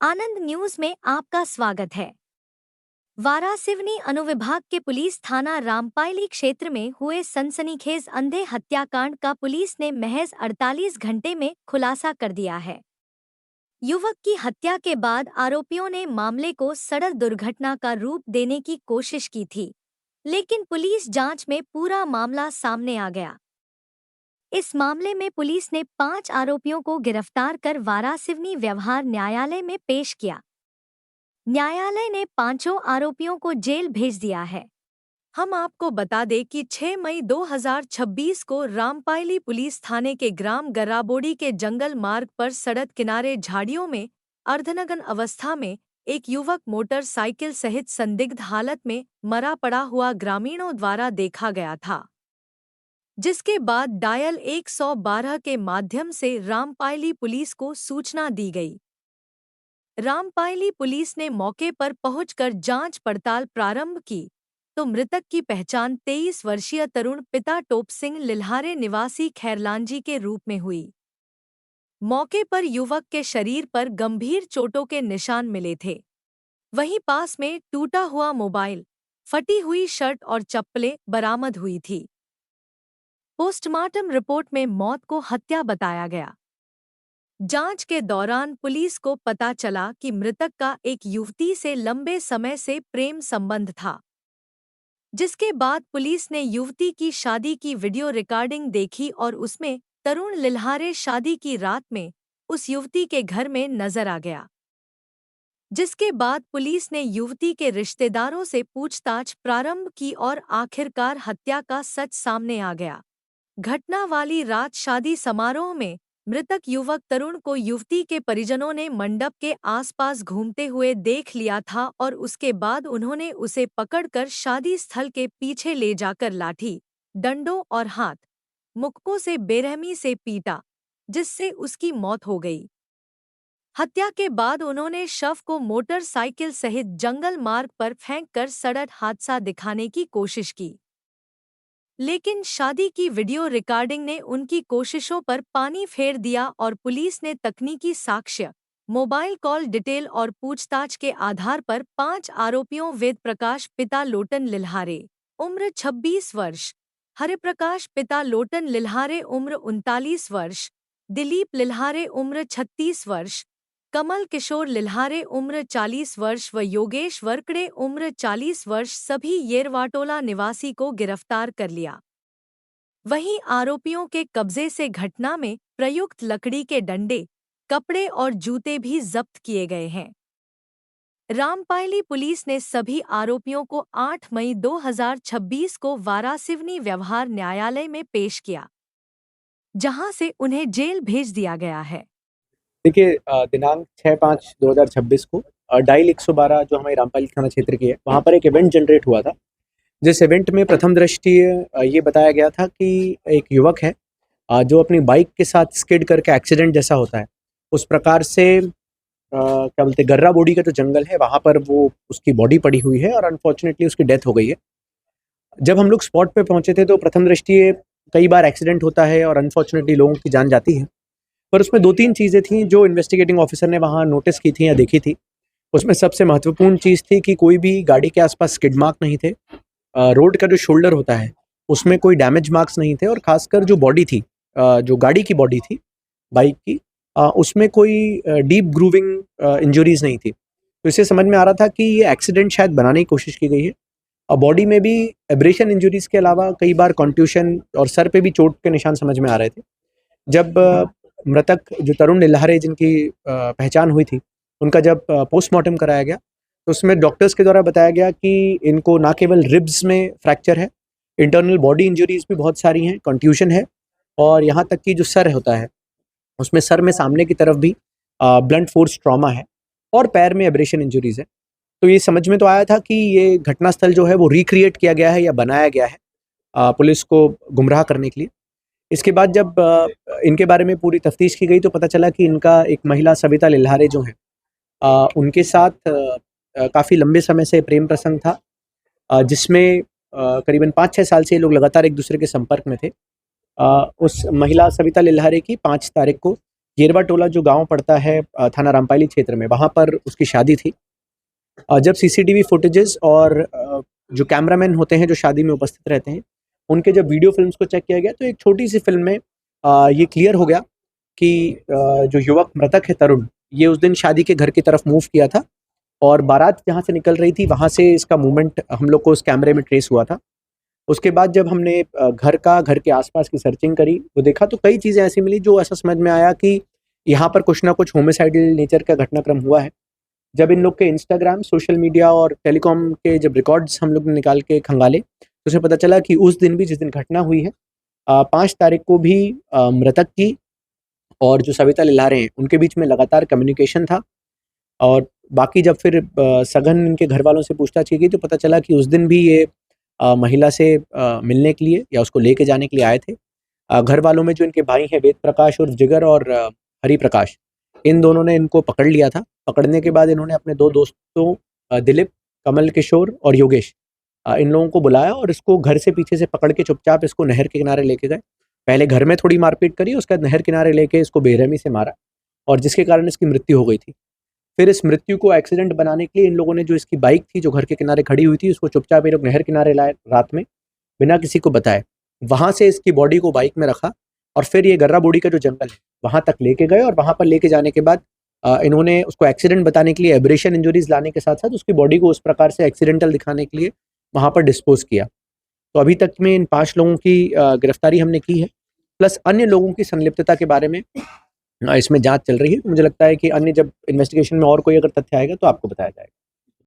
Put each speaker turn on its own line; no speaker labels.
आनंद news में आपका स्वागत है। वारासिवनी अनुविभाग के पुलिस थाना रामपायली क्षेत्र में हुए सनसनीखेज अंधे हत्याकांड का पुलिस ने महज 48 घंटे में खुलासा कर दिया है। युवक की हत्या के बाद आरोपियों ने मामले को सड़क दुर्घटना का रूप देने की कोशिश की थी, लेकिन पुलिस जांच में पूरा मामला सामने आ गया। इस मामले में पुलिस ने 5 आरोपियों को गिरफ्तार कर वारासिवनी व्यवहार न्यायालय में पेश किया। न्यायालय ने 5 आरोपियों को जेल भेज दिया है। हम आपको बता दें कि 6 मई 2026 को रामपायली पुलिस थाने के ग्राम गराबोड़ी के जंगल मार्ग पर सड़क किनारे झाड़ियों में अर्धनग्न अवस्था में एक युवक मोटरसाइकिल सहित संदिग्ध हालत में मरा पड़ा हुआ ग्रामीणों द्वारा देखा गया था, जिसके बाद डायल 112 के माध्यम से रामपायली पुलिस को सूचना दी गई। रामपायली पुलिस ने मौके पर पहुंचकर जांच पड़ताल प्रारंभ की तो मृतक की पहचान 23 वर्षीय तरुण पिता टोप सिंह लिल्हारे निवासी खैरलांजी के रूप में हुई। मौके पर युवक के शरीर पर गंभीर चोटों के निशान मिले थे। वहीं पास में टूटा हुआ मोबाइल, फटी हुई शर्ट और चप्पलें बरामद हुई थी। पोस्टमार्टम रिपोर्ट में मौत को हत्या बताया गया। जांच के दौरान पुलिस को पता चला कि मृतक का एक युवती से लंबे समय से प्रेम संबंध था, जिसके बाद पुलिस ने युवती की शादी की वीडियो रिकॉर्डिंग देखी और उसमें तरुण लिल्हारे शादी की रात में उस युवती के घर में नजर आ गया। जिसके बाद पुलिस ने युवती के रिश्तेदारों से पूछताछ प्रारंभ की और आखिरकार हत्या का सच सामने आ गया। घटना वाली रात शादी समारोह में मृतक युवक तरुण को युवती के परिजनों ने मंडप के आसपास घूमते हुए देख लिया था और उसके बाद उन्होंने उसे पकड़कर शादी स्थल के पीछे ले जाकर लाठी, डंडों और हाथ, मुक्कों से बेरहमी से पीटा, जिससे उसकी मौत हो गई। हत्या के बाद उन्होंने शव को मोटरसाइकिल सहित जंगल मार्ग पर फेंककर सड़क हादसा दिखाने की कोशिश की, लेकिन शादी की वीडियो रिकॉर्डिंग ने उनकी कोशिशों पर पानी फेर दिया और पुलिस ने तकनीकी साक्ष्य, मोबाइल कॉल डिटेल और पूछताछ के आधार पर 5 आरोपियों वेद प्रकाश पिता लोटन लिल्हारे उम्र 26 वर्ष, हरिप्रकाश पिता लोटन लिल्हारे उम्र 39 वर्ष, दिलीप लिल्हारे उम्र 36 वर्ष, कमल किशोर लिल्हारे उम्र 40 वर्ष व योगेश वरकड़े उम्र 40 वर्ष सभी येरवाटोला निवासी को गिरफ्तार कर लिया। वहीं आरोपियों के कब्जे से घटना में प्रयुक्त लकड़ी के डंडे, कपड़े और जूते भी जब्त किए गए हैं। रामपायली पुलिस ने सभी आरोपियों को 8 मई 2026 को वारासिवनी व्यवहार न्यायालय में पेश किया, जहां से उन्हें जेल भेज दिया गया है।
देखिए, दिनांक 6/5/2026 को डायल 112 जो हमारे रामपायली थाना क्षेत्र की है, वहाँ पर एक इवेंट जनरेट हुआ था, जिस इवेंट में प्रथम दृष्टि ये बताया गया था कि एक युवक है जो अपनी बाइक के साथ स्किड करके एक्सीडेंट जैसा होता है, उस प्रकार से क्या बोलते हैं, गर्रा बोडी का जो जंगल है वहाँ पर वो उसकी बॉडी पड़ी हुई है और अनफॉर्चुनेटली उसकी डेथ हो गई है। जब हम लोग स्पॉट पे पहुंचे थे तो प्रथम दृष्टि कई बार एक्सीडेंट होता है और अनफॉर्चुनेटली लोगों की जान जाती है, पर उसमें 2-3 चीज़ें थीं जो इन्वेस्टिगेटिंग ऑफिसर ने वहाँ नोटिस की थी या देखी थी। उसमें सबसे महत्वपूर्ण चीज़ थी कि कोई भी गाड़ी के आसपास स्किड मार्क नहीं थे, रोड का जो शोल्डर होता है उसमें कोई डैमेज मार्क्स नहीं थे और खासकर जो बॉडी थी, जो गाड़ी की बॉडी थी बाइक की, उसमें कोई डीप ग्रूविंग इंजरीज नहीं थी। तो इससे समझ में आ रहा था कि ये एक्सीडेंट शायद बनाने की कोशिश की गई है। और बॉडी में भी एब्रेशन इंजरीज के अलावा कई बार कॉन्ट्यूशन और सर पे भी चोट के निशान समझ में आ रहे थे। जब मृतक जो तरुण लिल्हारे जिनकी पहचान हुई थी, उनका जब पोस्टमार्टम कराया गया तो उसमें डॉक्टर्स के द्वारा बताया गया कि इनको ना केवल रिब्स में फ्रैक्चर है, इंटरनल बॉडी इंजरीज भी बहुत सारी हैं, कंट्यूशन है और यहाँ तक कि जो सर होता है उसमें सर में सामने की तरफ भी ब्लंट फोर्स ट्रॉमा है और पैर में एब्रेशन इंजरीज है। तो ये समझ में तो आया था कि ये घटनास्थल जो है वो रिक्रिएट किया गया है या बनाया गया है पुलिस को गुमराह करने के लिए। इसके बाद जब इनके बारे में पूरी तफ्तीश की गई तो पता चला कि इनका एक महिला सविता लिल्हारे जो है उनके साथ काफ़ी लंबे समय से प्रेम प्रसंग था, जिसमें करीबन 5-6 साल से ये लोग लगातार एक दूसरे के संपर्क में थे। उस महिला सविता लिल्हारे की 5 तारीख को गेरवा टोला जो गांव पड़ता है थाना रामपाली क्षेत्र में, वहाँ पर उसकी शादी थी। जब सीसीटीवी फुटेजेस और जो कैमरामैन होते हैं जो शादी में उपस्थित रहते हैं, उनके जब वीडियो फिल्म्स को चेक किया गया तो एक छोटी सी फिल्म में ये क्लियर हो गया कि जो युवक मृतक है तरुण, ये उस दिन शादी के घर की तरफ मूव किया था और बारात जहाँ से निकल रही थी वहाँ से इसका मूवमेंट हम लोग को उस कैमरे में ट्रेस हुआ था। उसके बाद जब हमने घर के आसपास की सर्चिंग करी तो देखा तो कई चीज़ें ऐसी मिली जो ऐसा समझ में आया कि यहाँ पर कुछ ना कुछ होमिसाइडल नेचर का घटनाक्रम हुआ है। जब इन लोग के इंस्टाग्राम, सोशल मीडिया और टेलीकॉम के जब रिकॉर्ड्स हम लोग ने निकाल के खंगाले तो उसे पता चला कि उस दिन भी जिस दिन घटना हुई है 5 तारीख को भी मृतक की और जो सविता लिल्हारे हैं उनके बीच में लगातार कम्युनिकेशन था। और बाकी जब फिर सघन इनके घर वालों से पूछताछ की गई तो पता चला कि उस दिन भी ये महिला से मिलने के लिए या उसको लेके जाने के लिए आए थे। घर वालों में जो इनके भाई हैं वेद प्रकाश उर्फ जिगर और हरि प्रकाश, इन दोनों ने इनको पकड़ लिया था। पकड़ने के बाद इन्होंने अपने 2 दोस्तों दिलीप, कमल किशोर और योगेश, इन लोगों को बुलाया और इसको घर से पीछे से पकड़ के चुपचाप इसको नहर के किनारे लेके गए। पहले घर में थोड़ी मारपीट करी, उसके बाद नहर किनारे लेके इसको बेरहमी से मारा और जिसके कारण इसकी मृत्यु हो गई थी। फिर इस मृत्यु को एक्सीडेंट बनाने के लिए इन लोगों ने जो इसकी बाइक थी जो घर के किनारे खड़ी हुई थी, उसको चुपचाप ये लोग नहर किनारे लाए रात में बिना किसी को बताए। वहाँ से इसकी बॉडी को बाइक में रखा और फिर ये गर्रा बूढ़ी का जो जंगल है वहाँ तक लेके गए और वहाँ पर लेके जाने के बाद इन्होंने उसको एक्सीडेंट बताने के लिए एब्रेशन इंजरीज लाने के साथ साथ उसकी बॉडी को उस प्रकार से एक्सीडेंटल दिखाने के लिए वहाँ पर डिस्पोज किया। तो अभी तक में इन 5 लोगों की गिरफ्तारी हमने की है, प्लस अन्य लोगों की संलिप्तता के बारे में इसमें जांच चल रही है। तो मुझे लगता है कि अन्य जब इन्वेस्टिगेशन में और कोई अगर तथ्य आएगा तो आपको बताया जाएगा।